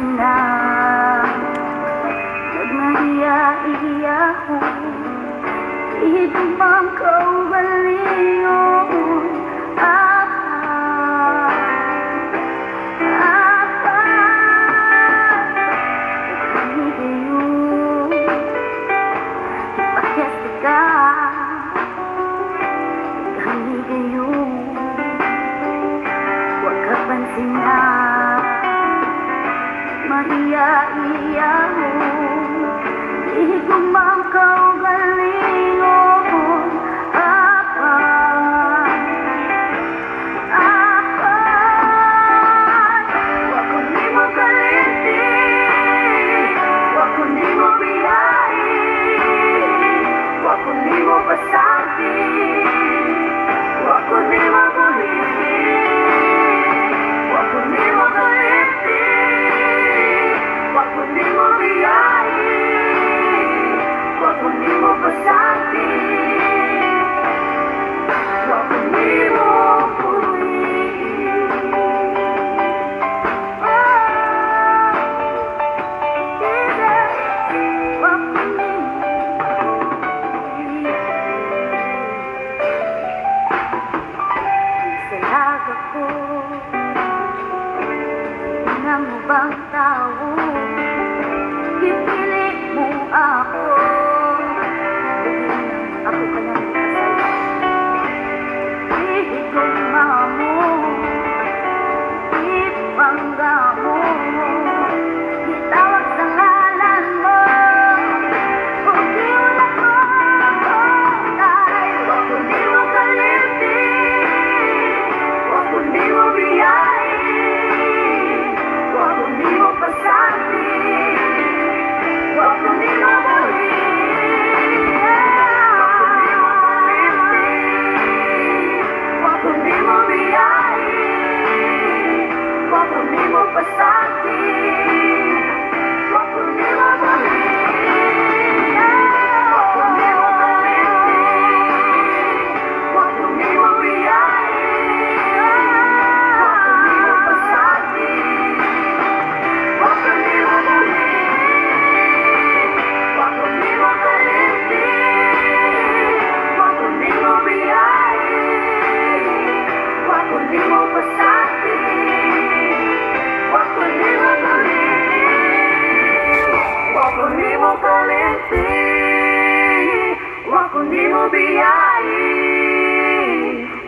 napansin na nagmahiya-iya ko, ihigumang kaugalingon. Pansin na mahiya-iya mo, ihigumang kaugalingon. Wa kundi mo kalinti, wa kundi mo biyahe, wa kundi mo pasanti, wa kundi mo buhiti. Mo bang tao, ipilit mo ako, ako ka nang kasaya. Ihiguma mo, ipangga mo, itawag sa ngalan mo, kung di wala ko tayo. Wa kundi mo kalinti, wa kundi mo biyahe, wa kundi mo pasanti, wa kundi mo buhiti, wa kundi mo biyahe, wa kundi mo pasanti, wa kundi mo buhiti, wa kundi mo kalinti, wa kundi mo biyahe, wa kundi mo pasanti. Wa kundi mo biyahe,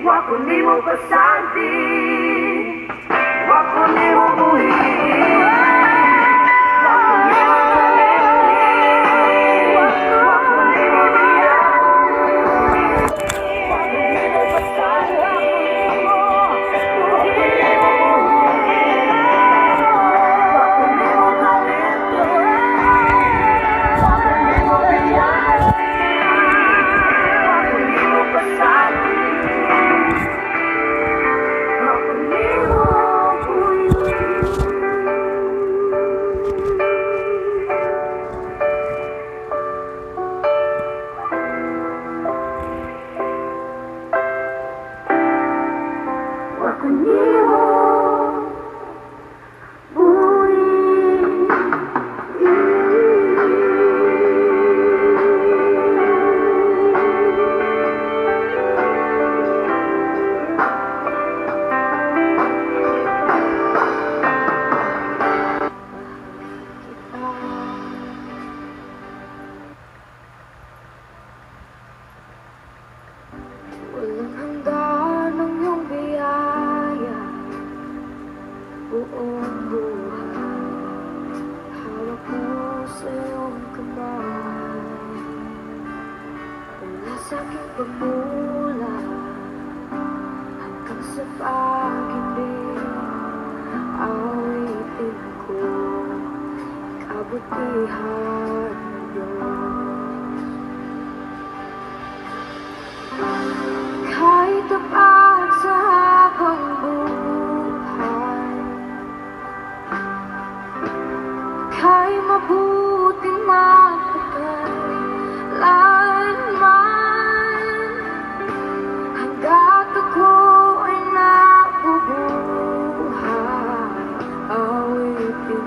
wa kundi mo pasanti, wa kundi mo buhiti. Walang hanggan ang iyong biyaya, buong buhay hawak mo sa iyong kamay. Mula sa aking pagmula hanggang sa pag-ibig, awitin ko kabutihan ng Diyos. Kahit tapat sa habang buhay, kahit mabuting matagal, lanman, hanggat ako ay nabubuhay, awitin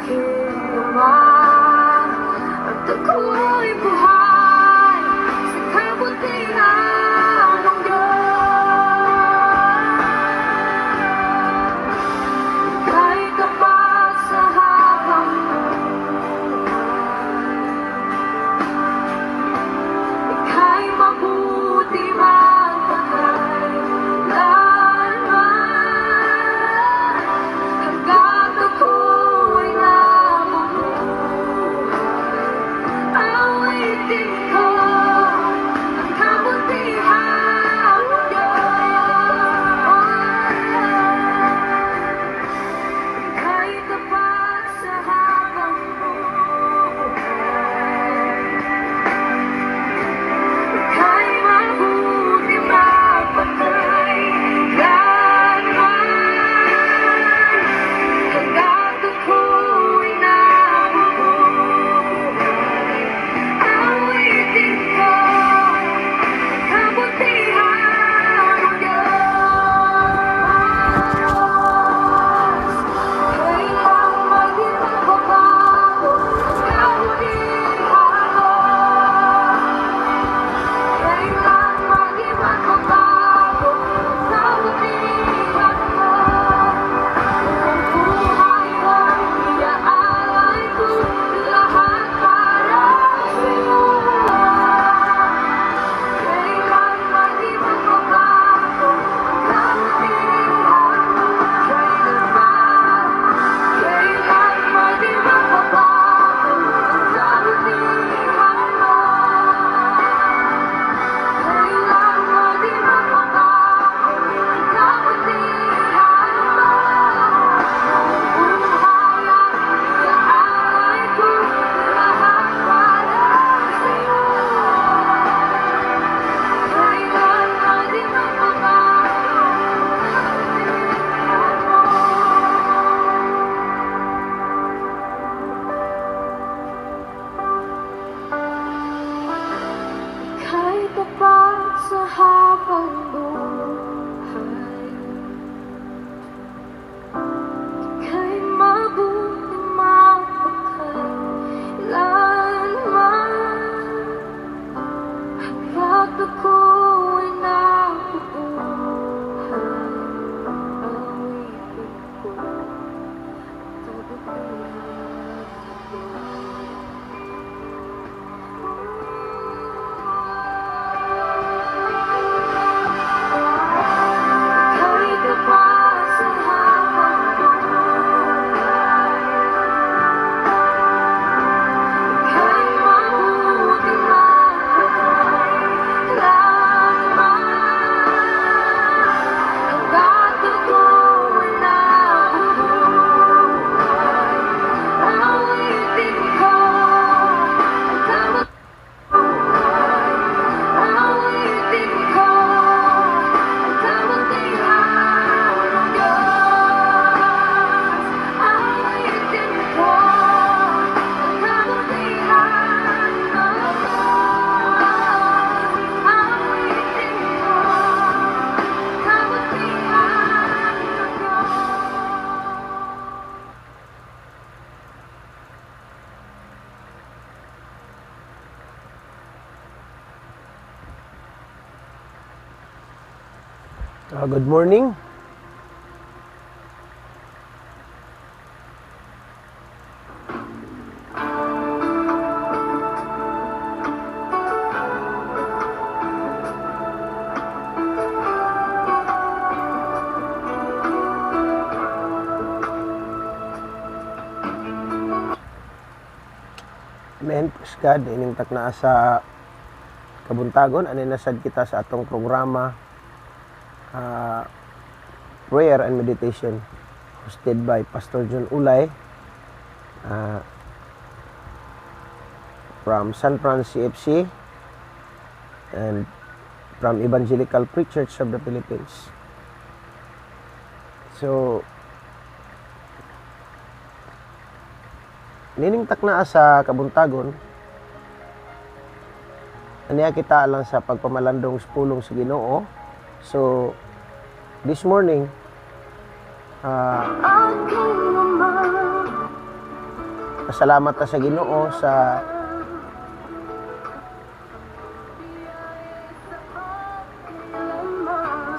iyo man at ako'y buhay sa kabutihan ng Diyos. Kahit kapag sa habang ika'y mabuti magpakailanman, hanggang ako'y nabubuhay, awitin ko ang kabutihan ng Diyos. Kahit kapag sa habang buhay ika'y mabuti magpakailanman, hanggang ako'y nabubuhay, awitin ko ang kabutihan ng Diyos. Kailang maging magbabago ang kabutihan mo. Kailan maging magbabago ang kabutihan mo. Ang buhay ay iaalay ko, lahat para sa'yo. Kailan maging magbabago ang kabutihan mo. Kailan maging magbabago ang kabutihan mo. Kailan maging magbabago ang kabutihan mo. Ang buhay ay iaalay ko, lahat para sa'yo. Kailan maging magbabago kahit kapag sa habang buhay ika'y mabuti magpakailanman, hanggat ako'y nabubuhay, awitin ko ang kabutihan ng kahit kapag sa habang buhay ika'y mabuti magpakailanman, hanggat ako'y nabubuhay, awitin ko ang kabutihan. Awitin ko ang kabutihan ng Diyos. Awitin ko ang kabutihan ng Diyos. Awitin ko ang kabutihan ng Diyos. Good morning. Amen. Praise God. Ining takna sa kabuntagon. Ano nasad kita sa atong programa Prayer and Meditation hosted by Pastor John Ulay from San Francisco CFC and from Evangelical Free Church of the Philippines. So, nining takna sa kabuntagon, aniya kita lang sa pagpamalandong sa pulong sa Ginoo. So, this morning, Pasalamat ta sa Ginoo sa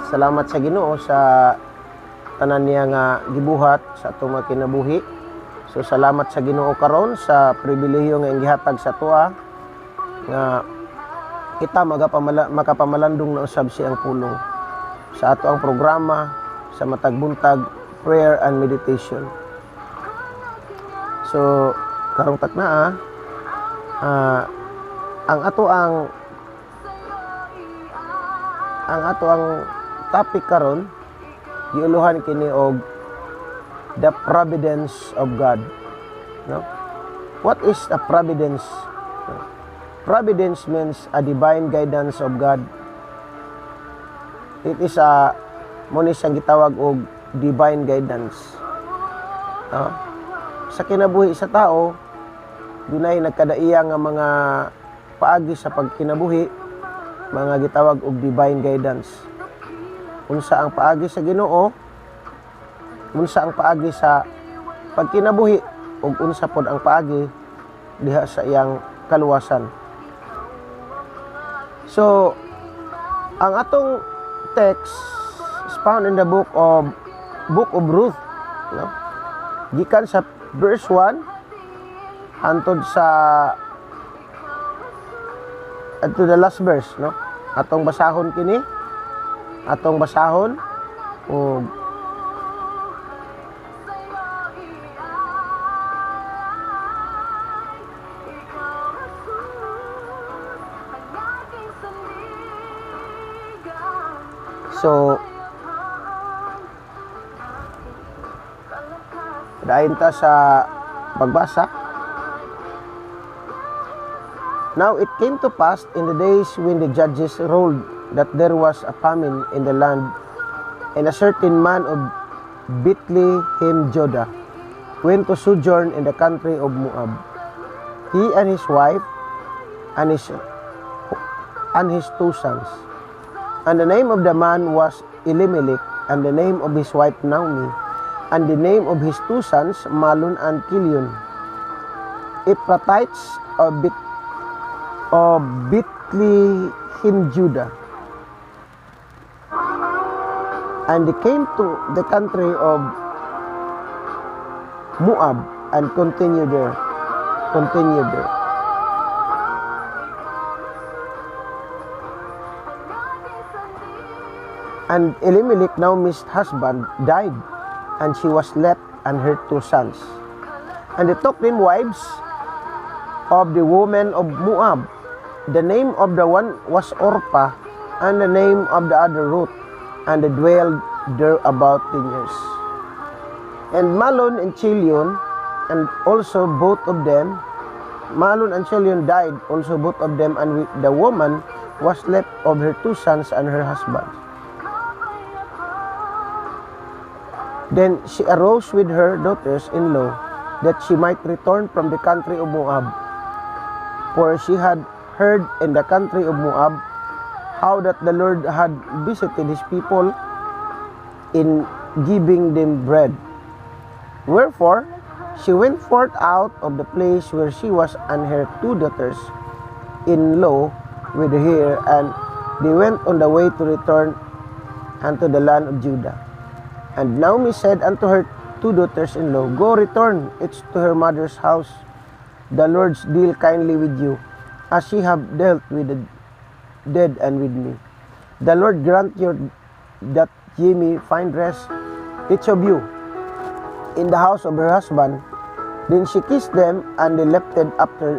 salamat sa Ginoo sa tanan niya nga gibuhat sa atong mga kinabuhi. So salamat sa Ginoo karon sa pribilehiyo nga gihatag sa tuwa nga kita makapamalandong na usab siyang pulong sa ato ang programa sa matag buntag prayer and meditation. So karong takna ang ato ang topic karon giuluhan kini og the providence of God, no? What is a providence? Providence means a divine guidance of God. It is muna siyang gitawag og divine guidance. Sa kinabuhi sa tao, dunay nagkadaiya nga mga paagi sa pagkinabuhi, mga gitawag og divine guidance. Unsa ang paagi sa Ginoo, unsa ang paagi sa pagkinabuhi, ug unsa pod ang paagi diha sa iyang kaluwasan. So, ang atong text is found in the book of Ruth, no? Gikan sa verse 1 hantod sa to the last verse, no? Atong basahon kini, ug so dayon ta sa pagbasa. Now it came to pass in the days when the judges ruled that there was a famine in the land, and a certain man of Bethlehem, Judah, went to sojourn in the country of Moab, he and his wife and his 2 sons. And the name of the man was Elimelech, and the name of his wife Naomi, and the name of his 2 sons Mahlon and Chilion, Ephrathites of Bethlehem, Judah. And they came to the country of Moab and continued there. And Elimelech, Naomi's husband, died, and she was left and her 2 sons. And they took them wives of the women of Moab. The name of the one was Orpah, and the name of the other Ruth, and they dwelled there about 10 years. And Mahlon and Chilion, and also both of them, Mahlon and Chilion died, also both of them, and the woman was left of her 2 sons and her husband. Then she arose with her daughters-in-law, that she might return from the country of Moab. For she had heard in the country of Moab how that the Lord had visited his people in giving them bread. Wherefore she went forth out of the place where she was, and her 2 daughters-in-law with her, and they went on the way to return unto the land of Judah. And Naomi said unto her 2 daughters-in-law, Go, return each to her mother's house. The Lord's deal kindly with you, as ye have dealt with the dead and with me. The Lord grant you that ye may find rest, each of you, in the house of her husband. Then she kissed them, and they leapt after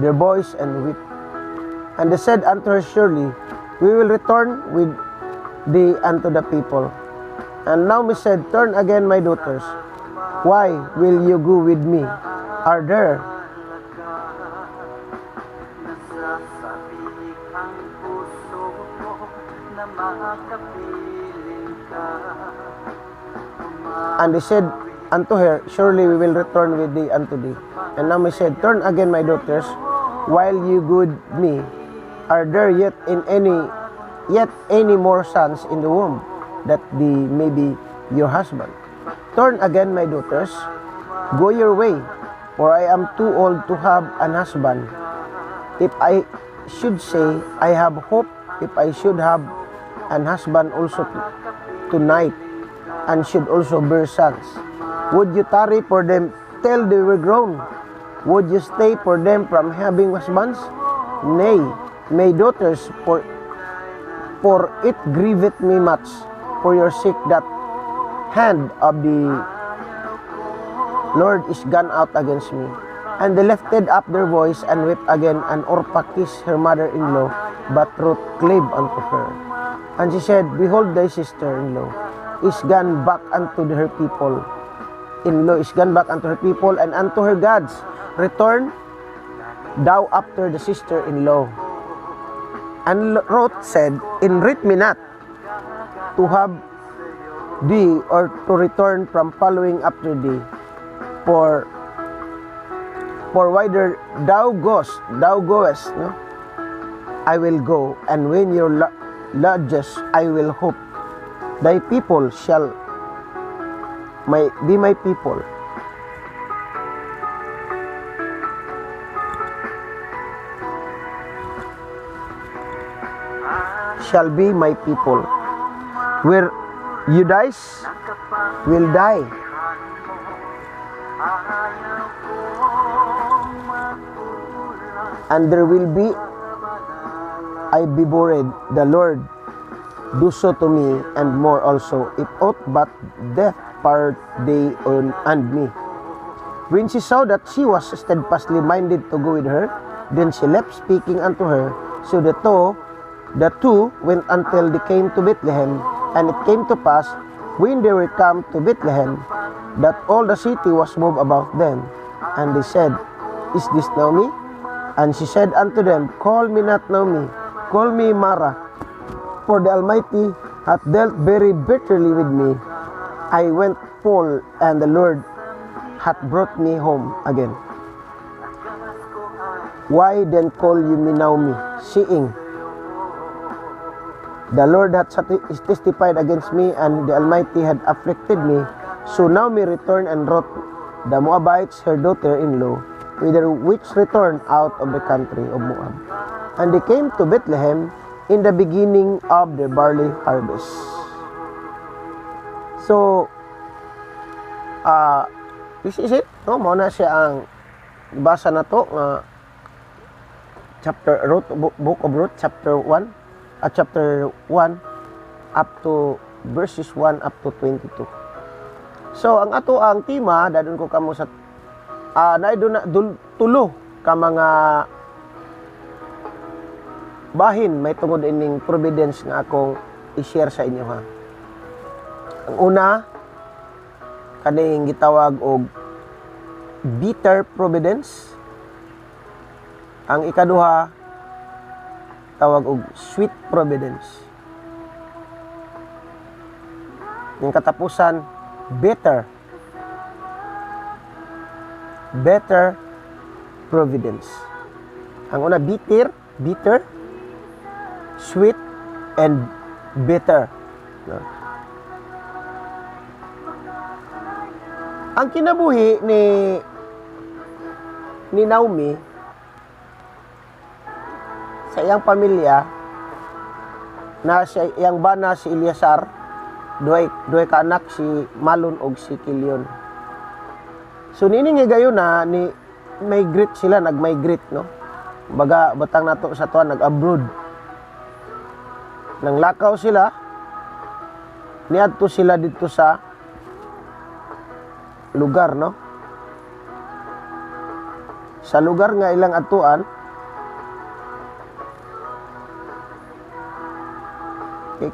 their boys and wept. And they said unto her, Surely we will return with thee unto the people. And Naomi said, Turn again, my daughters. Why will you go with me? Are there And they said unto her, Surely we will return with thee unto thee. And Naomi said, Turn again, my daughters, while you go with me. Are there yet any more sons in the womb, that they may be your husband? Turn again, my daughters, go your way, for I am too old to have an husband. If I should say, I have hope, if I should have an husband also tonight, and should also bear sons. Would you tarry for them till they were grown? Would you stay for them from having husbands? Nay, my daughters, for it grieveth me much for your sake that hand of the Lord is gone out against me. And they lifted up their voice and wept again, and Orpah kissed her mother-in-law, but Ruth clave unto her. And she said, Behold, thy sister-in-law is gone back unto her people. In-law is gone back unto her people and unto her gods. Return thou after the sister-in-law. And Ruth said, Entreat me not to have thee, or to return from following after thee. For whither thou goest, no? I will go, and when your lodges I will hope. Thy people shall be my people. Shall be my people. Where Judas will die. And there will be I be buried. The Lord do so to me, and more also, if aught but death part they and me. When she saw that she was steadfastly minded to go with her, then she left speaking unto her. So the two went until they came to Bethlehem. And it came to pass, when they were come to Bethlehem, that all the city was moved about them. And they said, Is this Naomi? And she said unto them, Call me not Naomi, call me Mara, for the Almighty hath dealt very bitterly with me. I went full, and the Lord hath brought me home again. Why then call you me Naomi, seeing the Lord hath testified against me, and the Almighty had afflicted me? So Naomi returned and wrote the Moabites her daughter-in-law, which returned out of the country of Moab. And they came to Bethlehem in the beginning of the barley harvest. So, this is it. No? Muna siya ang basa na to, Book of Ruth, chapter 1, chapter 1, up to verses 1 up to 22. So, ang ato ang tema, dadun ko kamo sa tulo ka mga bahin may tungod ining providence nga akong i-share sa inyo, ha. Ang una, kaning gitawag og bitter providence. Ang ikaduha, tawag og sweet providence. Yung katapusan, better providence. Ang una, bitter, sweet, and bitter. No? Ang kinabuhi ni Naomi sa iyang pamilya, na sa iyang bana si Eliasar, duhay ka anak, si Malon og si Kilion. So nining gayon na ni migrate sila, nag-migrate, no? Baga batang nato sa tuwa, nag-abroad. Nang lakaw sila, niadto sila dito sa lugar, no? Sa lugar nga ilang atuan,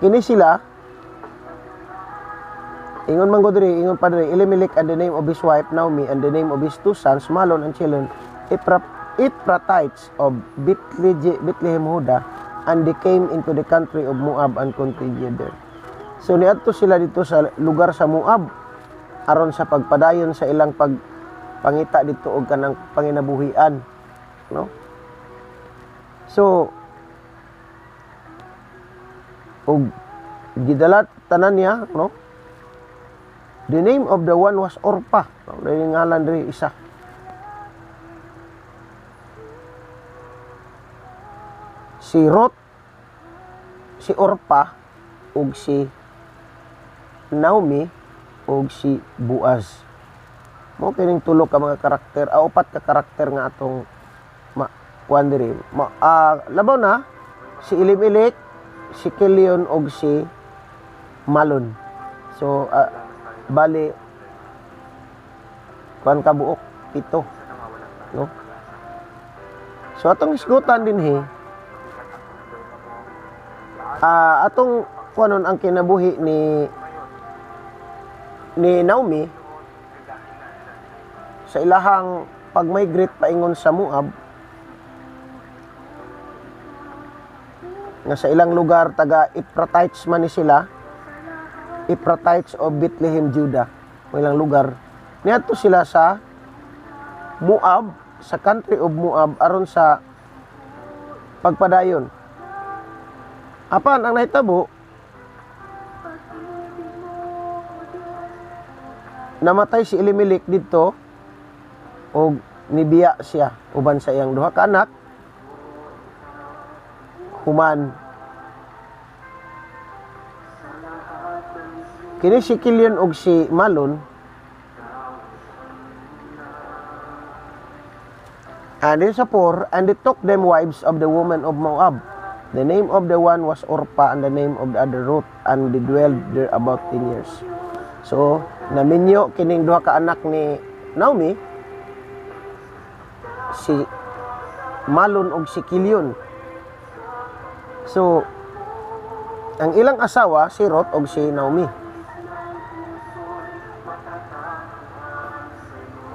kini sila, ingon man godri, ingon padre, Elimelech and the name of his wife Naomi and the name of his two sons, Malon and Chilion, Ephrathites of Bethlehem, Judah, and they came into the country of Moab and continued there. So niadto sila dito sa lugar sa Moab aron sa pagpadayon sa ilang pangita dito og kanang panginabuhian, no? So og gidalat tanan niya, no? The name of the one was Orpah. No? Dahil ngalan diri isa. si Ruth, si Orpa, ug si Naomi, ug si Boaz. Mo kining tulo ka mga karakter, upat ka karakter nga atong kuan diri. Labaw na si Elimelech, si Kilion ug si Malon. So bali kuan ka buok 7, no? So atong isgutan dinhi, atong kuanon ang kinabuhi ni Naomi sa ilahang pag-migrate paingon sa Moab, nga sa ilang lugar taga Ephrathites man ni sila, Ephrathites of Bethlehem, Judah, ang ilang lugar. Niadto sila sa Moab, sa country of Moab, aron sa pagpadayon. Apan ang nahitabo, namatay si Elimelech didto o nibiya siya uban sa iyang duha ka anak. Human kini si Kilion og si Malon, and sa 4, and they took them wives of the women of Moab. The name of the one was Orpa, and the name of the other Ruth, and they dwelled there about 10 years. So naminyo kining duha ka anak ni Naomi, si Malon og si Kilion. So ang ilang asawa si Ruth og si Naomi.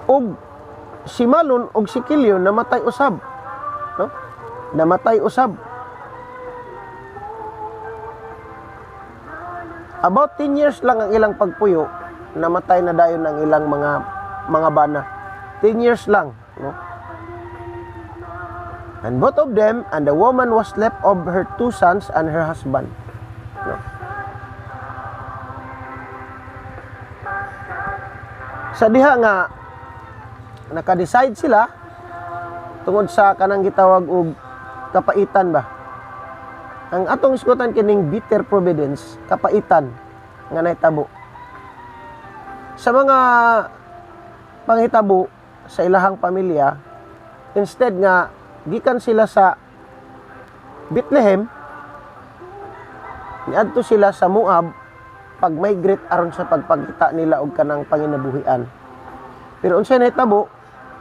Og si Malon og si Kilion namatay usab, no? Namatay usab. About 10 years lang ang ilang pagpuyo, namatay na dayon ang ilang mga bana. 10 years lang, no? And both of them, and the woman was left of her 2 sons and her husband. No? Sa diha nga naka-decide sila tungod sa kanang gitawag og kapaitan ba. Ang atong isgutan kining bitter providence, kapaitan nga nahitabo. Sa mga panghitabo sa ilahang pamilya, instead nga gikan sila sa Bethlehem, niadto sila sa Moab pag-migrate aron sa pagpagkita nila og kanang panginabuhian. Pero unsay nahitabo,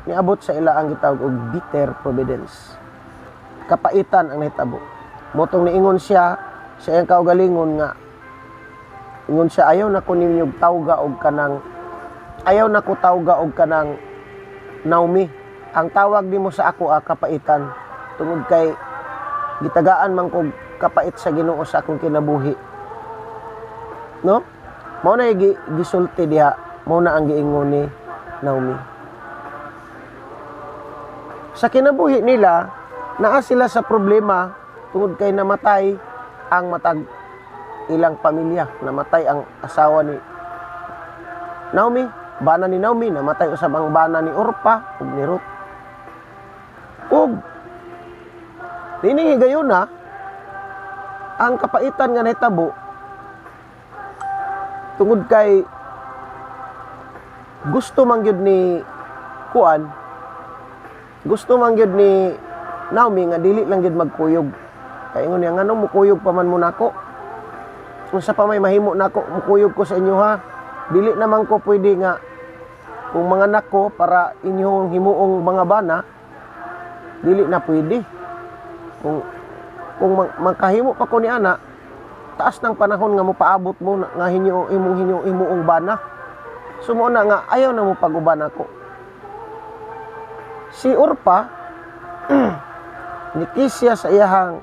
niabot sa ila ang gitawag og bitter providence. Kapaitan ang nahitabo. Motong niingon siya sa iyang kaugalingon nga ingon siya, ayaw na ko ninyog tawga og kanang Naomi. Ang tawag nimo sa ako kapaitan, tungod kay gitagaan man kog kapait sa Ginoo sa akong kinabuhi. No? Mao na gisulti diha, mao na ang giingon ni Naomi. Sa kinabuhi nila, naa sila sa problema tungod kay namatay ang matag ilang pamilya. Namatay ang asawa ni Naomi, bana ni Naomi, namatay usab ang bana ni Orpa ug ni Ruth. Ug dining higayuna, ang kapaitan nga nahitabo tungod kay gusto man gyud ni Naomi nga dili lang gyud magkuyog. Kay ingon niya, ngano mukuyog pa man mo nako? Unsa pa may mahimo nako, mukuyog ko sa inyo ha. Dili naman ko pwede nga kung mga anak ko para inyong himuong mga bana, dili na pwede. Kung magkahimo pa ko ni ana, taas ng panahon nga mo paabot mo nga himuong bana. Sumo na nga ayaw na mo paguban ako. Si Orpa nikisya sa iyahang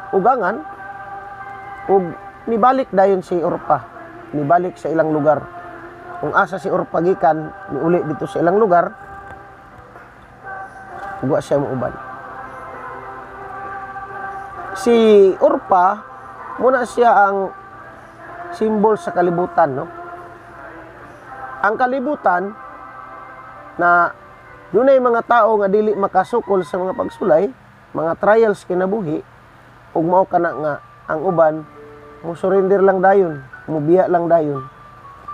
ugangan ug nibalik dayon si Orpa, nibalik sa ilang lugar. Kung asa si Orpa gikan, niuli dito sa ilang lugar, ug wa siya muuban. Si Orpa muna siya ang simbol sa kalibutan, no? Ang kalibutan na dunay mga tao nga dili makasukol sa mga pagsulay, mga trials kinabuhi, ug mao kana nga ang uban mo surrender lang dayon, mubiya lang dayon.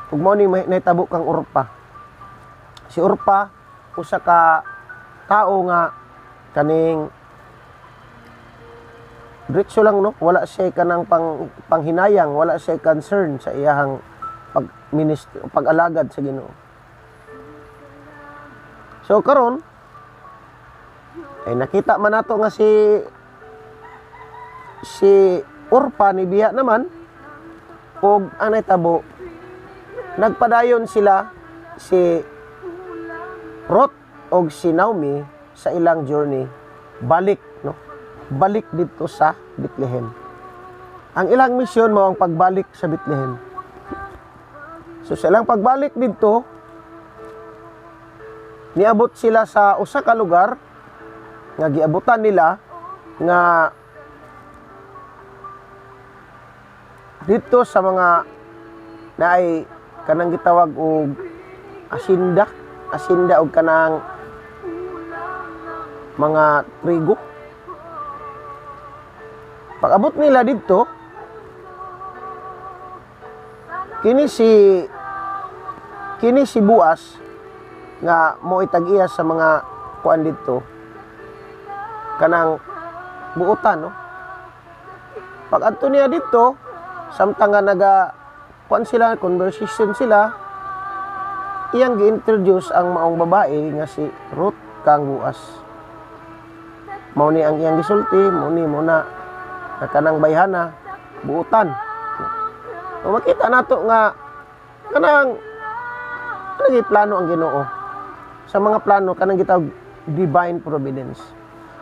Ug mao ni nahitabo kang Orpa. Si Orpa usa ka tao nga kaning diretso lang, no, wala siya kanang panghinayang, wala siya concern sa iyahang pag-alagad sa Ginoo. So karon ay nakita man nato nga si Orpa ni biya naman, ug ang nahitabo nagpadayon sila si Ruth og si Naomi sa ilang journey balik, no, balik dito sa Bethlehem. Ang ilang misyon mao ang pagbalik sa Bethlehem. So sa ilang pagbalik dito, niabot sila sa usa ka lugar nga giabutan nila nga dito sa mga naay kanang gitawag og asinda og kanang mga trigo. Pag-abot nila dito, kini si Boaz nga mo itag-iya sa mga kuan dito kanang buutan, no. Pag adto niya dito, samtang nga kuan sila, conversation sila, iyang gi-introduce ang maong babae nga si Ruth kang Boaz. Mao ni ang iyang gisulti, mao na kanang bayhana buutan. So, makita nato nga kanang plano ang Ginoo. Sa mga plano kanang gitawag divine providence.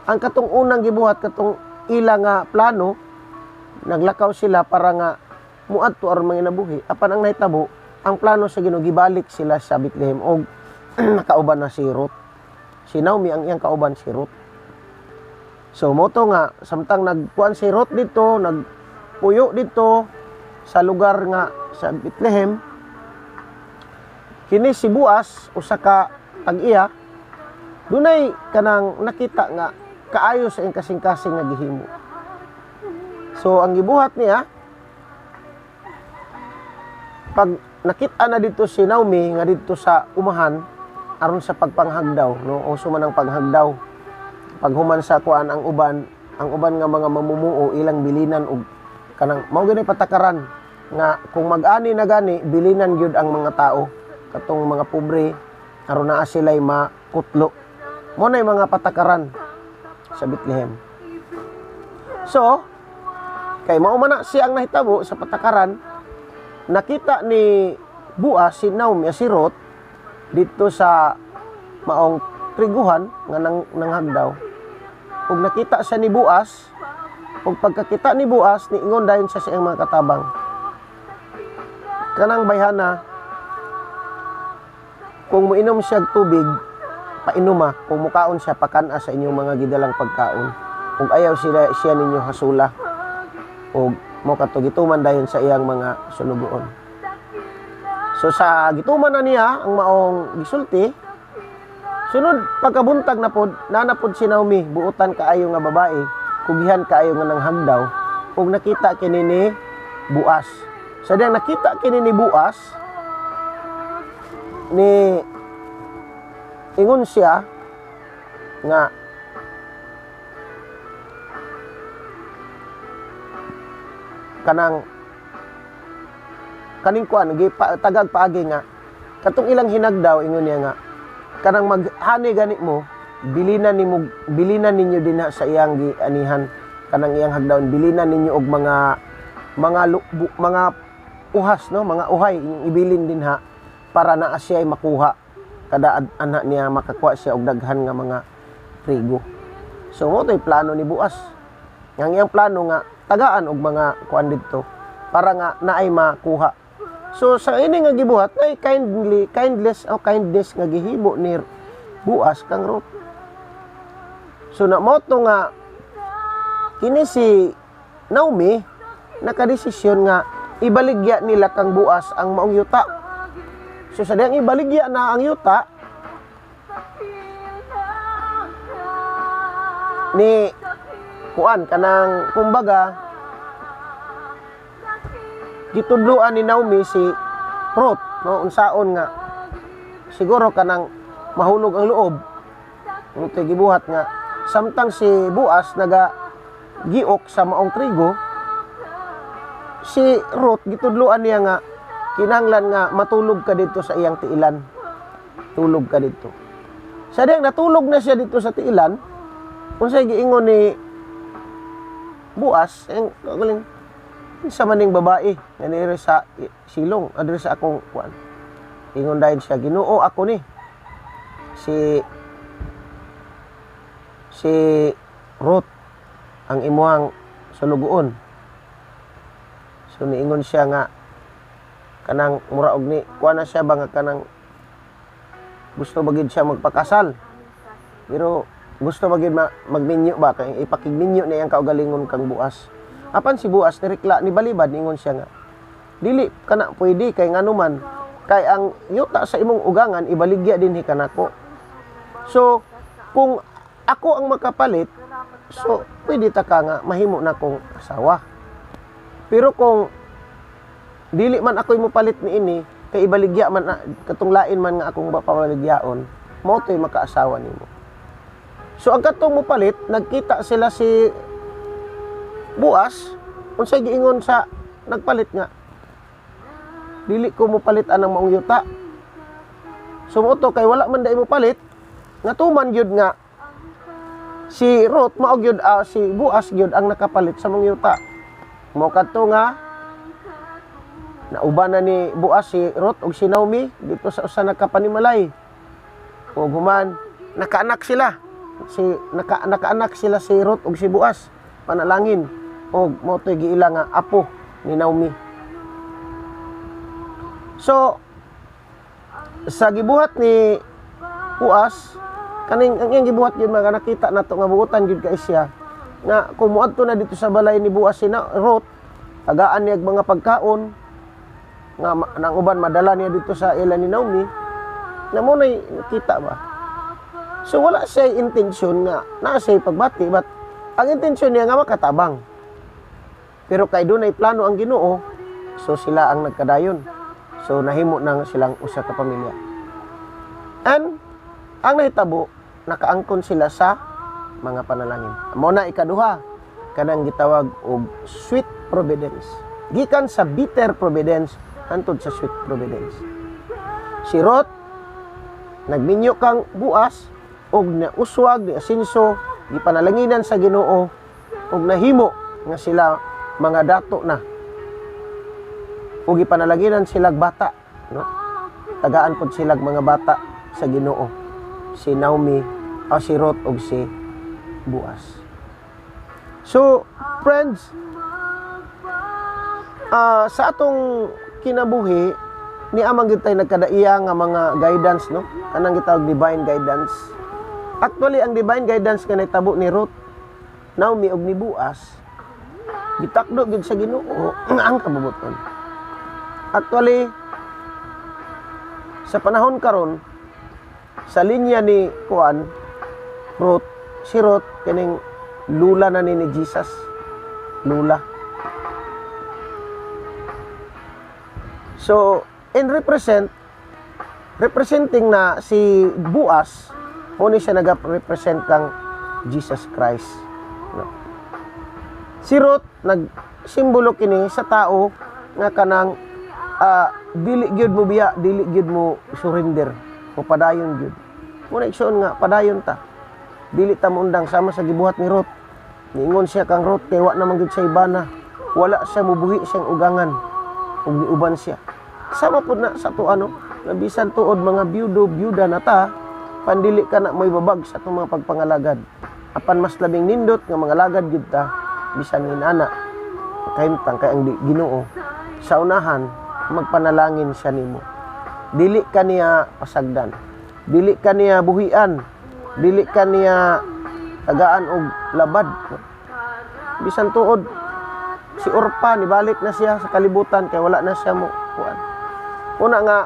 Ang katong unang gibuhat katong ila nga plano, naglakaw sila para nga muadto aron manginabuhi. Apan ang nahitabo, ang plano sa Ginoo gibalik sila sa Bethlehem og nakauban na si Ruth. Si Naomi ang iyang kauban si Ruth. So moto nga samtang nagkuan si Ruth dito, nagpuyo dito sa lugar nga sa Bethlehem, kini si Boaz usa ka tag-iya, dunay kanang nakita nga kaayo sa iyang kasing-kasing nga gihimo. So ang gibuhat niya, pag nakita na dito si Naomi nga dito sa umahan aron sa pagpanghagdaw, no, o suman ang paghagdaw, paghuman sa kuan ang uban nga mga mamumuo ilang bilinan og kanang mao gani patakaran nga kung mag-ani na gani bilinan gyud ang mga tao katong mga pobre aron naa sila'y makutlo. Mo nay mga patakaran sa Bethlehem. So kay mao man na siyang nahitabo sa patakaran, nakita ni Boaz si Naomi si Ruth dito sa maong triguhan nga nanghagdaw. Ug nakita siya ni Boaz, ug pagkakita ni Boaz niingon dayon siya sa iyang mga katabang, kanang bayhana, kung moinom siya tubig painuma, kung mukaon siya pakana sa inyong mga gidalang pagkaon, ug ayaw siya ninyo hasula, ug mo katugituman dayon sa iyang mga sunugoon. So sa gituman na niya ang maong gisulti, sunod pagkabuntag na pod, nanapod si Naomi, buutan kaayo nga babae, kugihan kaayo nga nanghagdaw, ug nakita kini ni Boaz. Sa diyang nakita kini ni Boaz, ni ingon siya nga kaning kuan tagag paagi nga katong ilang hinagdaw, ingon niya nga kanang maghani gani mo, bilinan ninyo dinha sa iyang gianihan kanang iyang hagdaon, bilinan ninyo og mga uhas, no, mga uhay ibilin dinha para naa siya ay makuha kada anak niya makakuha siya og daghan nga mga trigo. So mo to'y plano ni Boaz. Ang iyang plano nga tagaan og mga kuan didto para nga naay makuha. So sa ini nga gibuhat ay kindness nga gihibo ni Boaz kang Ruth. So na mo to nga kini si Naomi nakadesisyon nga ibaligya nila kang Boaz ang maong yuta. So sa diyang ibaligya na ang yuta kuan kanang kumbaga gitudloan ni Naomi si Ruth no unsaon nga siguro kanang mahulog ang loob ug gibuhat nga samtang si Boaz naga giok sa maong trigo si Ruth gitudloan niya nga kinahanglan nga matulog ka dito sa iyang tiilan. Tulog ka dito. Sa diyang natulog na siya dito sa tiilan, unsay giingon ni Boaz, ang galing sa maning babae nga nire sa silong, adre sa akong kuan. Ingon dahil siya, Ginoo ako ni. Si Ruth ang imuhang sulugoon. So niingon siya nga kanang muraog ni kuan na siya ba nga kanang gusto bagid siya magpakasal. Pero gusto bagid magminyo ba kay ipakigminyo na iyang kaugalingon kang Boaz. Apan si Boaz direkla ni balibad ningon siya nga dili kana pwede kay nganuman kay ang yuta sa imong ugangan ibaligya dinhi kanako. So kung ako ang makapalit, so pwede ta ka nga mahimo na kong asawa. Pero kung dili man ako'y mopalit ni ini kay ibaligya man katong lain man nga akong papaligyaon, mao toy makaasawa nimo. So ang katong mopalit, nagkita sila si Boaz, unsay giingon sa nagpalit nga, dili ko mopalit anang maong yuta. So mo to kay wala man dai mopalit, nga tuman gyud nga si Ruth mao gyud si Boaz gyud ang nakapalit sa maong yuta. Mao kadto nga nauban na ni Boaz si Ruth ug si Naomi dito sa usa nagkapanimalay. Ug human nakaanak sila. Nakaanak sila si Ruth ug si Boaz. Panalangin ug mao toy giila nga apo ni Naomi. So sa gibuhat ni Boaz kaning ang iyang gibuhat gyud mga nakita nato nga buotan gyud kay siya nga kumuadto na dito sa balay ni Boaz si Ruth, tagaan niya mga pagkaon nga nang uban madala niya dito sa ila ni Naomi na mo nay nakita ba. So wala siya intensyon nga naa siya pagbati, but ang intensyon niya nga makatabang. Pero kay dunay plano ang Ginoo, so sila ang nagkadayon. So nahimo nang silang usa ka pamilya. And ang nahitabo, nakaangkon sila sa mga panalangin. Mao na ikaduha kanang gitawag og sweet providence. Gikan sa bitter providence hantod sa sweet providence. Si Ruth nagminyo kang Boaz og nauswag ni asinso gipanalanginan sa Ginoo og nahimo nga sila mga dato na. Og gipanalanginan sila bata, no? Tagaan pod sila mga bata sa Ginoo. Si Naomi o si Ruth og si Boaz. So, friends, sa atong kinabuhi ni amang gyud tay nagkadaiya nga mga guidance, no? Kanang gitawag divine guidance. Actually ang divine guidance nga nahitabo ni Ruth, Naomi ug ni Boaz gitakdo gyud sa Ginoo ang kabubuton. Actually sa panahon karon sa linya ni kuan Ruth, si Ruth kining lula na ni Jesus. Lula. So, in representing na si Boaz, huni siya nag-represent kang Jesus Christ. No. Si Ruth, nag-simbolo kini sa tao nga kanang dili gyud mo biya, dili gyud mo surrender, o padayon gyud. Muna igsoon nga, padayon ta. Dili ta mundang sama sa gibuhat ni Ruth. Niingon siya kang Ruth, kay wa naman gyud siya ibana. Wala siya mubuhi siyang ugangan. Ug niuban siya. Sama po na sa to nabisan tuod mga byuda na ta, pandili ka na may babag sa itong mga pagpangalagad. Apan mas labing nindot nga mga lagad gyud ta, bisan inana, kahimtang kay ang Ginoo sa unahan, magpanalangin siya nimo. Dili ka niya pasagdan, dili ka niya buhian, dili ka niya tagaan og labad. Bisan tuod si Orpa nibalik na siya sa kalibutan kay wala na siya mo kuan. Una nga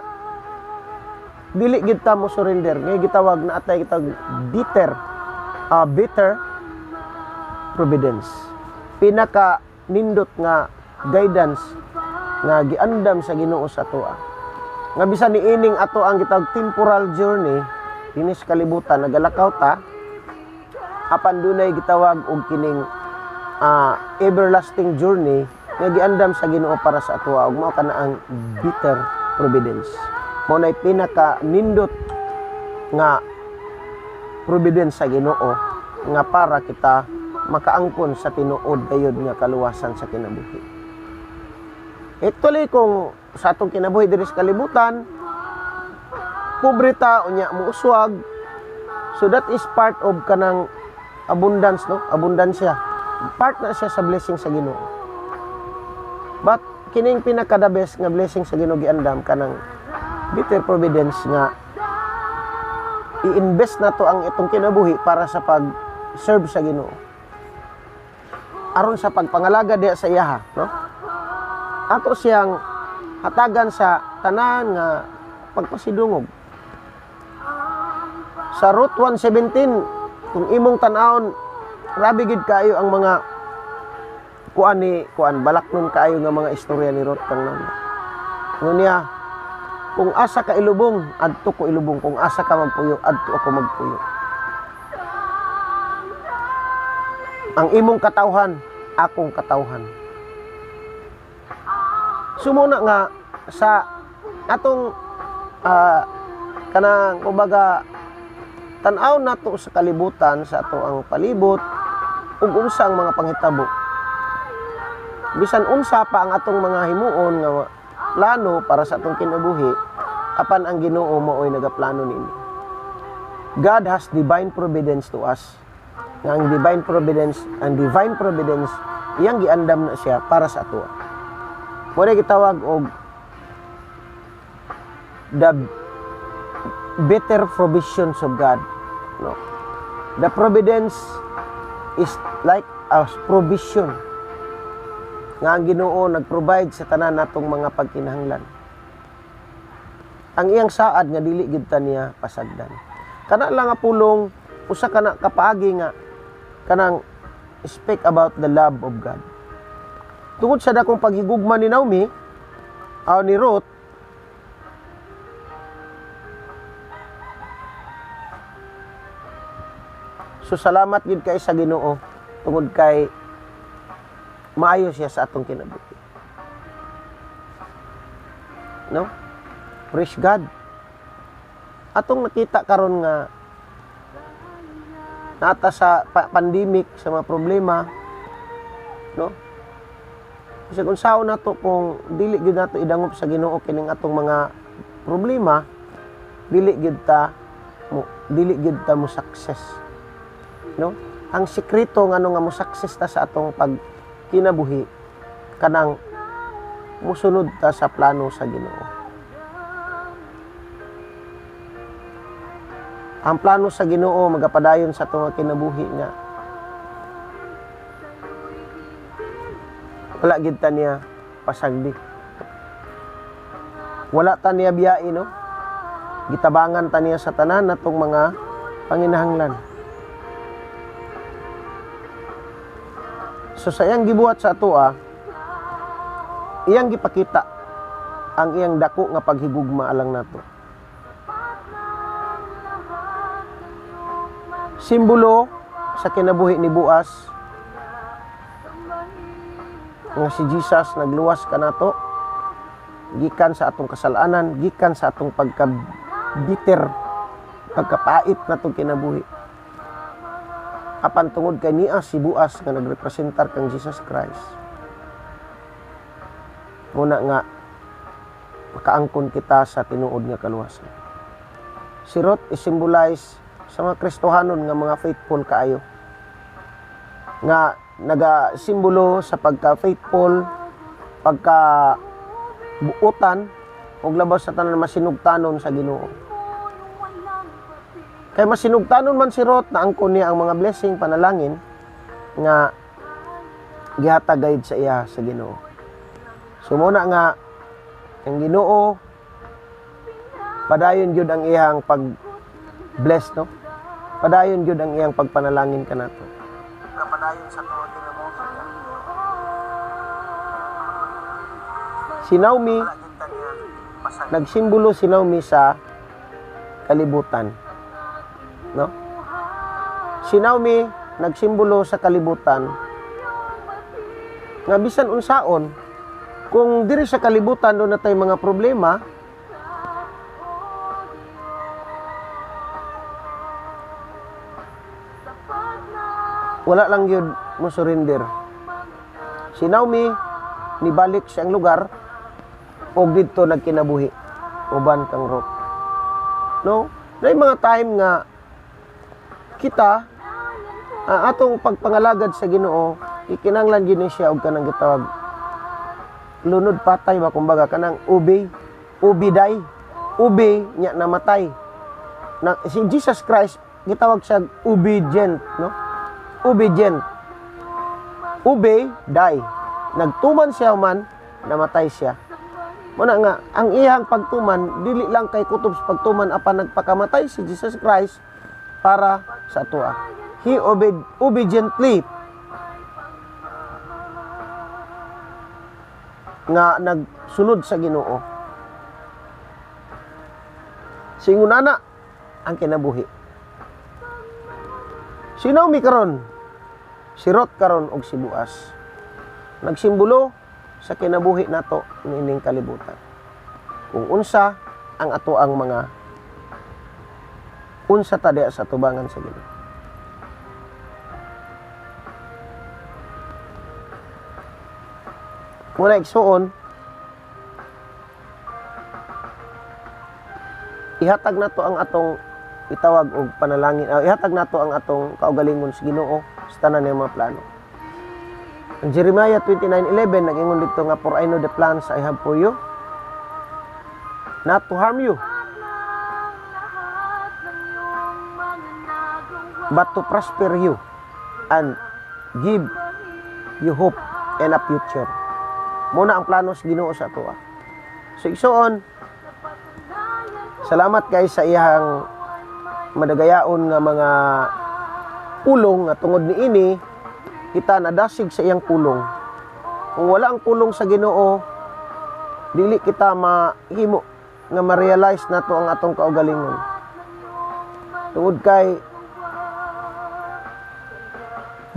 dili gid ta mo surrender, ngay gitawag na atay gitawag bitter providence. Pinaka nindot nga guidance nga giandam sa Ginoo sa atoa. Nga bisan niining ato ang gitawag temporal journey dinhi sa kalibutan nagalakaw ta apan dunay gitawag og kining everlasting journey nga giandam sa Ginoo para sa atoa ug mao kana ang bitter providence. Mao nay pinaka nindot nga providence sa Ginoo nga para kita makaangkon sa tinuod gayud nga kaluwasan sa kinabuhi. Actually kung sa atong kinabuhi diri sa kalibutan pobreta unya mo uswag, so that is part of kanang abundance, no? Abundansya. Part na siya sa blessing sa Ginoo. But kining pinaka the best nga blessing sa Ginoo giandam kanang bitter providence nga i-invest na to ang itong kinabuhi para sa pag-serve sa Ginoo. Aron sa pagpangalaga diha sa iyaha, no? Ato siyang hatagan sa tanan nga pagpasidungog. Sa Route 117, kung imong tan-awon, grabe gid kayo ang mga balaknon kayo nga mga istorya ni Ruth kang nan. Ngunya, kung asa ka ilubong, adto ko ilubong. Kung asa ka magpuyo, adto ako magpuyo. Ang imong katawhan, akong katawhan. Sumuna nga sa atong kanang kumbaga tan-aw nato sa kalibutan sa ato ang palibot ug unsa ang mga panghitabo. Bisan unsa pa ang atong mga himuon nga plano para sa atong kinabuhi, apan ang Ginoo mao'y nagaplano nini. God has divine providence to us. Nga ang divine providence, iyang giandam na siya para sa ato. Muna gitawag og the better provisions of God. No? The providence is like a provision nga ang Ginoo nag-provide sa tanan natong mga pagkinahanglan. Ang iyang saad nga dili gid ta niya pasagdan. Kana lang nga pulong usa kana kapaagi nga kanang speak about the love of God. Tungod sa dakong paghigugma ni Naomi o ni Ruth, so salamat gid kay sa Ginoo tungod kay maayo siya sa atong kinabuhi. No? Praise God. Atong nakita karon nga nata sa pandemic sa mga problema, no? Kasi kung sao nato kung dili gid nato idangop sa Ginoo kining atong mga problema, dili gid ta mo success. No? Ang sekreto ngano nga mo success ta sa atong pagkinabuhi kanang musunod ta sa plano sa Ginoo. Ang plano sa Ginoo magapadayon sa atong kinabuhi nga wala gid ta niya pasagdi. Wala ta niya biyai, no? Gitabangan ta niya sa tanan natong mga panginahanglan. So sa iyang gibuhat sa atoa, iyang gipakita ang iyang dako nga paghigugma alang nato. Simbolo sa kinabuhi ni Boaz nga si Jesus nagluwas kanato gikan sa atong kasalanan, gikan sa atong pagka-bitter, pagkapait natong kinabuhi. Apan tungod kay niya si Boaz nga nagrepresentar kang Jesus Christ. Muna nga makaangkon kita sa tinuod nga kaluwasan. Si Ruth is symbolize sa mga Kristohanon nga mga faithful kaayo. Nga naga-simbolo sa pagka-faithful, pagka-buotan, ug labaw sa tanan masinugtanon sa Ginoo. Kay masinugtanon man si Ruth na angkon niya ang mga blessing, panalangin nga gihatag sa iya sa Ginoo. So muna nga ang Ginoo padayon gyud ang iyang pag-bless, no? Padayon gyud ang iyang pagpanalangin kanato. padayon sa tuwa kinabuhi ka. Si Naomi, nagsimbolo si Naomi sa kalibutan. No? Si Naomi, nagsimbolo sa kalibutan nga bisan unsaon, kung diri sa kalibutan doon na tayo mga problema, wala lang yun mo surrender. Si Naomi, nibalik siyang lugar, o dito nagkinabuhi, uban kang Ruth. No? Na mga time nga, kita, atong pagpangalagad sa Ginoo, ikinanglan gini siya og kanang gitawag lunod patay ba kumbaga kanang ubiday nya namatay na si Jesus Christ gitawag siya obedient, no? Obedient, die, nagtuman siya man, namatay siya. Muna nga ang iyang pagtuman dili lang kay kutob sa pagtuman apan nagpakamatay si Jesus Christ para sa atua. He obediently nga nagsunod sa Ginoo. Singunana ang kinabuhi. Si Naomi karon, si Ruth karon og si Boaz, nagsimbolo sa kinabuhi nato niining kalibutan. Kung unsa ang atoang mga unsa ta diha sa tubangan sa Ginoo. Muna igsuon, ihatag nato ang atong itawag og panalangin, ihatag nato ang atong kaugalingon sa Ginoo sa tanan ng mga plano. Ang Jeremiah 29:11 nag-ingon dito nga, for I know the plans I have for you, not to harm you, but to prosper you and give you hope and a future. Muna ang plano sa Ginoo sa ato. So igsoon, salamat guys sa iyang madagayaon nga mga pulong nga tungod niini kita nadasig sa iyang pulong. Kung wala ang pulong sa Ginoo, dili kita mahimo nga ma-realize nato ang atong kaugalingon. Tungod kay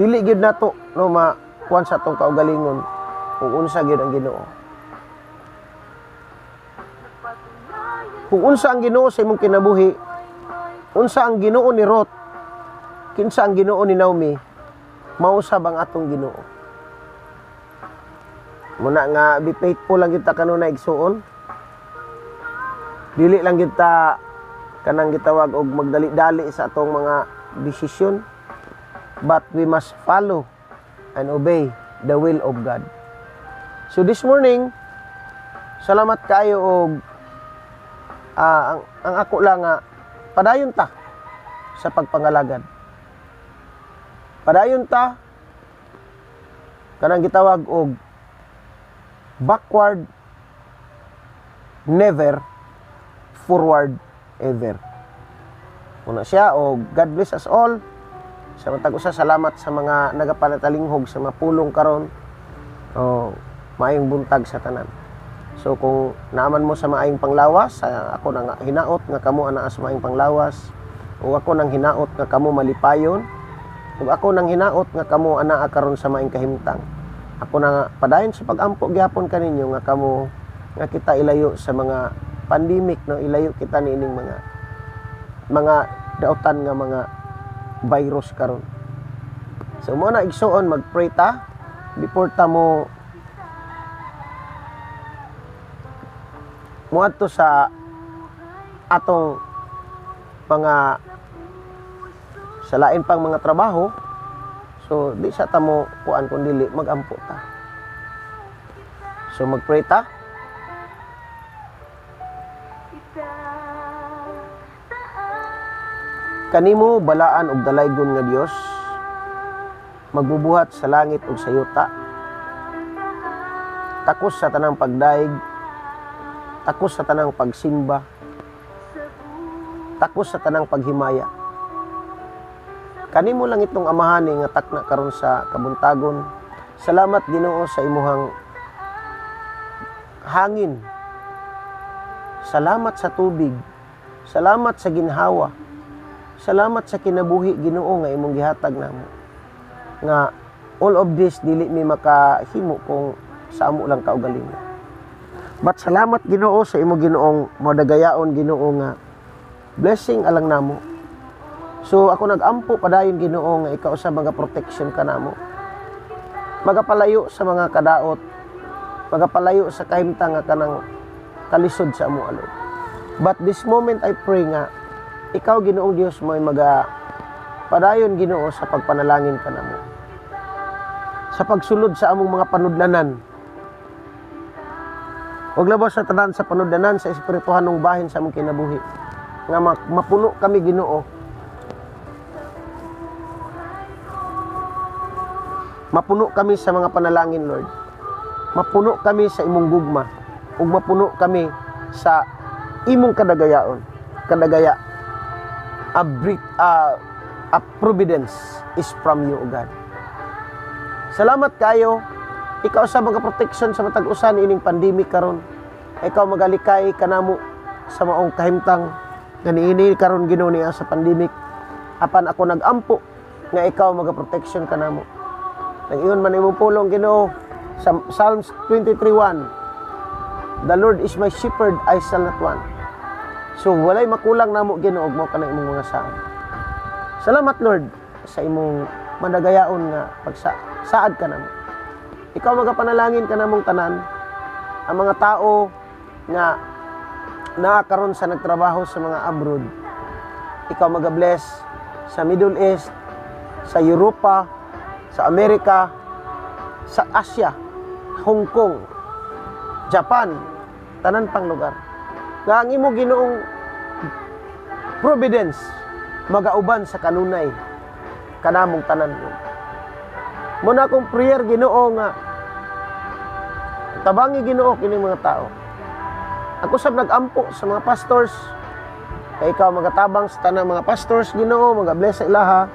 dili gyud nato no makuan sa atong kaugalingon kung unsa gyud ang Ginoo. Kung unsa ang Ginoo sa imong kinabuhi, unsa ang Ginoo ni Ruth, kinsa ang Ginoo ni Naomi, mausab ang atong Ginoo. Muna nga be faithful lang kita kanuna igsuon. Dili lang kita kanang gitawag og magdali-dali sa atong mga desisyon, but we must follow and obey the will of God. So this morning, salamat kayo og ang ako lang nga padayon ta sa pagpangalagad. Padayon ta kanang gitawag og backward never, forward ever. Una siya og God bless us all. Sa matag usa salamat sa mga nagapanatalinghog sa mga pulong karon. Maayong buntag sa tanan. So kung naaman mo sa maayong panglawas, ako nang hinaot nga kamo anaa sa maayong panglawas, o ako nang hinaot nga kamo malipayon, o ako nang hinaot nga kamo anaa karon sa maayong kahimtang. Ako na padayon sa pagampo gyapon kaninyo nga kamo nga kita ilayo sa mga pandemic, no, ilayo kita niining mga dautan nga mga virus karon. So mo na igsuon magpray ta before ta mo muadto sa atong mga sa lain pang mga trabaho. So di sa ta mo kuan kun dili magampo ta. So magpray ta. Kanimo balaan og dalaygon nga Dios, magbubuhat sa langit ug sa yuta, takos sa tanang pagdaig, takos sa tanang pagsimba, takos sa tanang paghimaya. Kanimo lang itong amahani nga takna karon sa kabuntagon. Salamat Ginoo sa imuhang hangin. Salamat sa tubig. Salamat sa ginhawa. Salamat sa kinabuhi Ginoo nga imong gihatag namo. Nga all of this dili mi makahimo kung sa amo lang kaugalingon. But salamat Ginoo sa imo Ginoong modagayaon Ginoo nga blessing alang namo. So ako nagampo padayon Ginoo nga ikaw sa mga protection kanamo. Magapalayo sa mga kadaot, magapalayo sa kahimtang nga kanang kalisod sa amo Lord. But this moment I pray nga ikaw Ginoong Dios mo ay padayon Ginoo sa pagpanalangin kanamo. Sa pagsulod sa among mga panudlanan. Huwag labas sa tanan sa panudlanan sa espirituhanong bahin sa among kinabuhi. Nga mapuno kami Ginoo. Mapuno kami sa mga panalangin Lord. Mapuno kami sa imong gugma. Ug mapuno kami sa imong kadagayaon. Kadagaya. A providence is from you, O God. Salamat kayo. Ikaw sa mga protection sa matag usan ining pandemic karon. Ikaw magalikay kanamo sa maong kahimtang ganiini karon Ginoo niya sa pandemic. Apan ako nagampo nga ikaw magaprotection kanamo. Nang iyon man imong pulong Ginoo sa Psalms 23:1. The Lord is my shepherd, I shall not want. So walay makulang namo Ginoo mo kana imong mga saan. Salamat Lord sa imong madagayaon nga pagsaad ka namo. Ikaw magapanalangin ka namong tanan ang mga tao nga karon sa nagtrabaho sa mga abroad. Ikaw magabless sa Middle East, sa Europa, sa Amerika, sa Asia, Hong Kong, Japan, tanan pang lugar. Nga ang imo Ginoong providence magauban sa kanunay kanamong tanan mo. Muna akong prayer Ginoo nga tabangi Ginoo kining mga tao. Ako sab nagampo sa mga pastors. Kay ikaw magatabang sa tanang mga pastors Ginoo, magabless sa ilaha,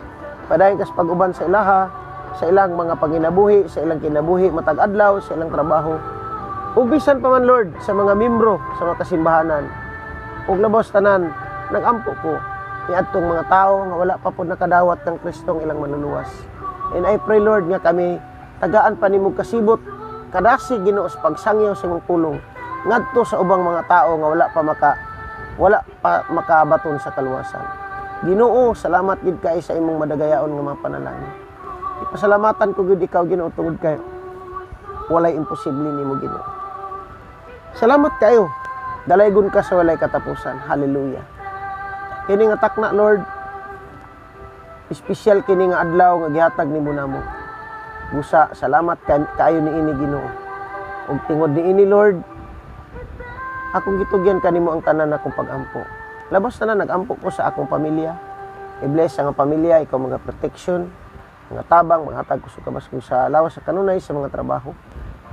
padayon kas pag-uban sa ilaha, sa ilang mga panginabuhi, sa ilang kinabuhi matag adlaw, sa ilang trabaho. Ug bisan pa man Lord sa mga membro sa mga kasimbahanan. Ug labos tanan nagampo ko niadtong mga tao nga wala pa pud nakadawat ng Kristong ilang manluluwas. And I pray Lord nga kami tagaan pa nimong kasibot kadasi Ginoo sa pagsangyaw sa imong pulong ngadto sa ubang mga tao nga wala pa makabaton sa kaluwasan. Ginoo, salamat gid kay sa imong madagayaon nga mga panalangin. Ipasalamatan ko gid ikaw Ginoo tungod kay walay imposible nimo Ginoo. Salamat kayo. Dalaygon ka sa walay katapusan. Hallelujah. Kini nga takna Lord, espesyal kini nga adlaw nga gihatag nimo namo. Busa salamat kaayo niini Ginoo. Ug tingod niini Lord, akong gitugyan kanimo ang tanan akong pag-ampo. Labas na nagampo ko sa akong pamilya. I-bless ang pamilya, ikaw mga protection, mga tabang, mga hatag ko kabas ko sa lawas sa kanunay sa mga trabaho.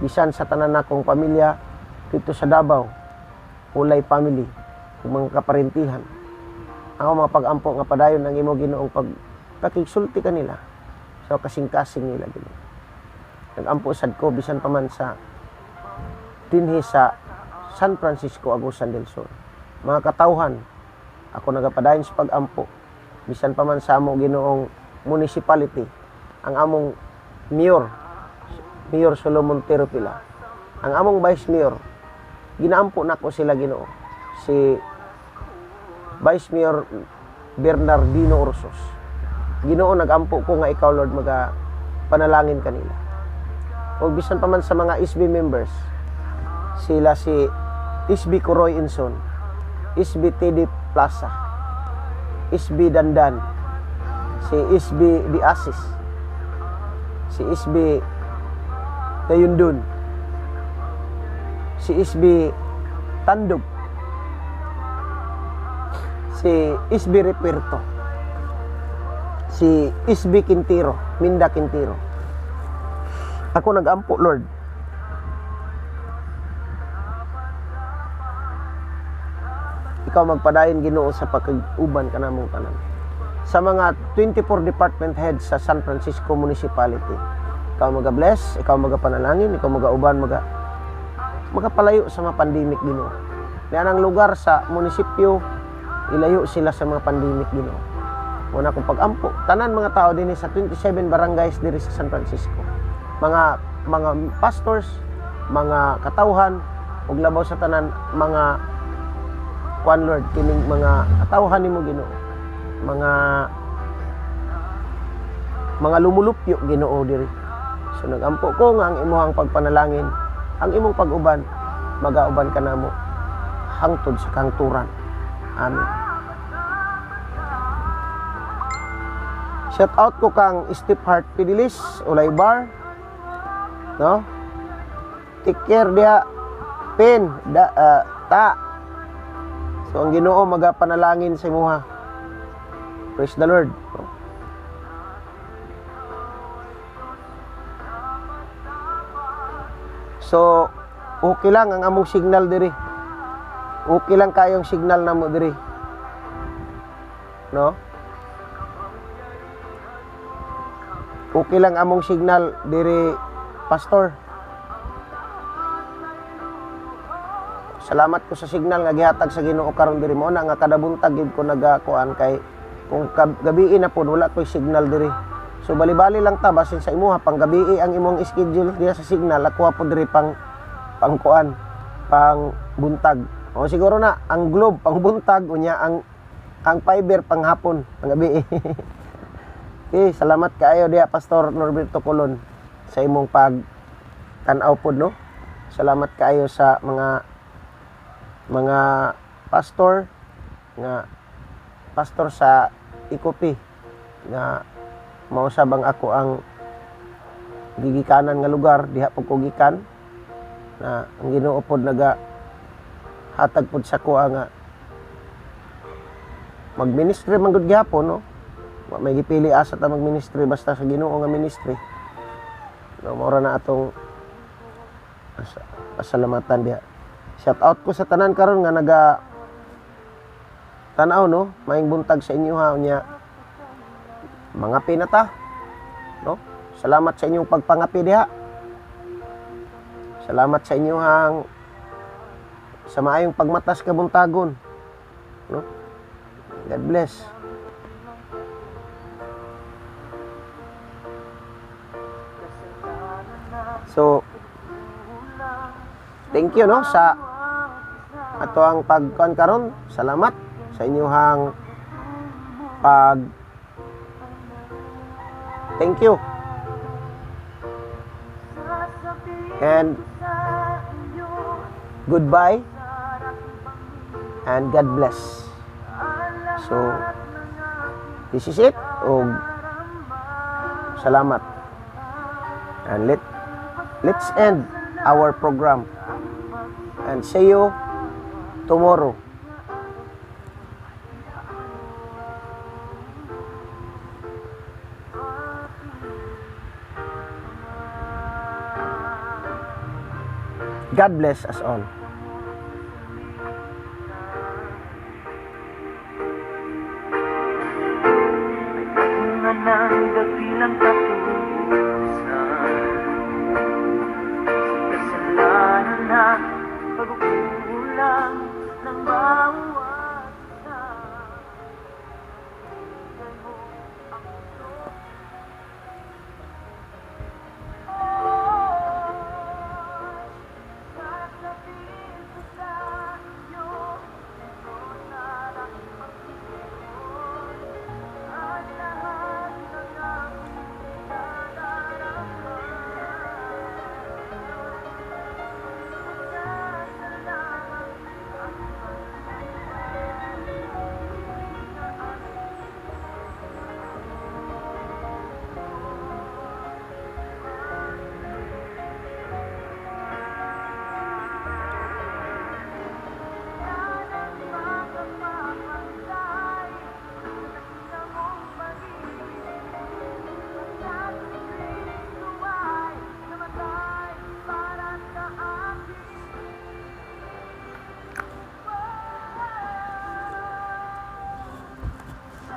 Bisan sa tanan akong pamilya dito sa Davao, ulay family, mga kaparintihan. Ako mga pag-ampo nga padayon ang imo Ginoong pagkigsulti kanila. So kasing-kasing nila Ginoo. Nag-ampo sad ko bisan pa man sa dinhi sa San Francisco, Agusan del Sur. Mga katawhan, ako nagapadayon sa pag-ampo. Bisan pa man sa among Ginoong municipality, ang among mayor, Mayor Solomon Teropila, ang among vice mayor, ginaampo na ko sila Ginoo. Si Vice Mayor Bernardino Orsos. Ginoo, nagampo ko nga ikaw Lord panalangin kanila. O bisan pa man sa mga SB members, sila si SB Kuroy Inson, SB TD Plaza, SB Dandan, si SB Diasis, si SB Tayundun, si SB Tandog, si SB Reperto, si SB Quintero, Minda Quintero. Ako nagampo Lord. Ikaw magpadayon Ginoo sa pag-uban kanamong tanan. sa mga 24 department heads sa San Francisco Municipality. Ikaw maga-bless, ikaw maga-panalangin, ikaw maga-uban, magapalayo sa mga pandemic, Ginoo. Yan ang lugar sa munisipyo, ilayo sila sa mga pandemic, Ginoo. Muna kong pag-ampo, tanan mga tao din sa 27 barangays diri sa San Francisco. Mga pastors, mga katawhan, ug labaw sa tanan mga kuan Lord, kining mga katawhan nimo, Ginoo. Mga lumulupyo, Ginoo, diri. So nagampo ko nga ang imuhang pagpanalangin, ang imong pag-uban, magauban ka namo hangtod sa kangturan. Amen. Shout out ko kang Steve Hart Pidilis, Ulay Bar. No? Take care dia pin ta. So ang Ginoo magapanalangin sa imuha. Praise the Lord. No? So, okay lang ang among signal diri. Okay lang kayong signal namo diri. No? Okay lang among signal diri, pastor. Salamat ko sa signal nga gihatag sa Ginoo karon diri mo na nga kada buntag gid ko nagakuan kay kung gabi na pod wala koy signal diri. So bali-bali lang ta basin sa imuha pang gabi ang imong schedule diya sa signal ako po diri pang kuan pang buntag. O siguro na ang globe pang buntag unya ang fiber pang hapon pang gabi. Okay, salamat kaayo diya Pastor Norberto Colon sa imong pag tan-aw pod, no. Salamat kaayo sa mga pastor nga pastor sa Ikopi nga mausabang ako ang gigikanan nga lugar diha pud ko gikan na ang Ginoo pod naga hatag pod sa kuha nga magministry man gud gyapon, no. May gipili asa ta magministry basta sa Ginoo nga ministry. No, mao ra na atong pasalamatan diha. Shout out ko sa tanan karon nga naga tanaw, no. Maayong buntag sa inyo ha unya. Mga pinata, no? Salamat sa inyong pagpangapi diha. Salamat sa inyong sa maayong pagmatas kabuntagon, no? God bless. So, thank you, no, sa ato ang pagkuan karon. Salamat sa inyong thank you. And goodbye. And God bless. So, this is it. Salamat. And let's end our program. And see you tomorrow. God bless us all. Na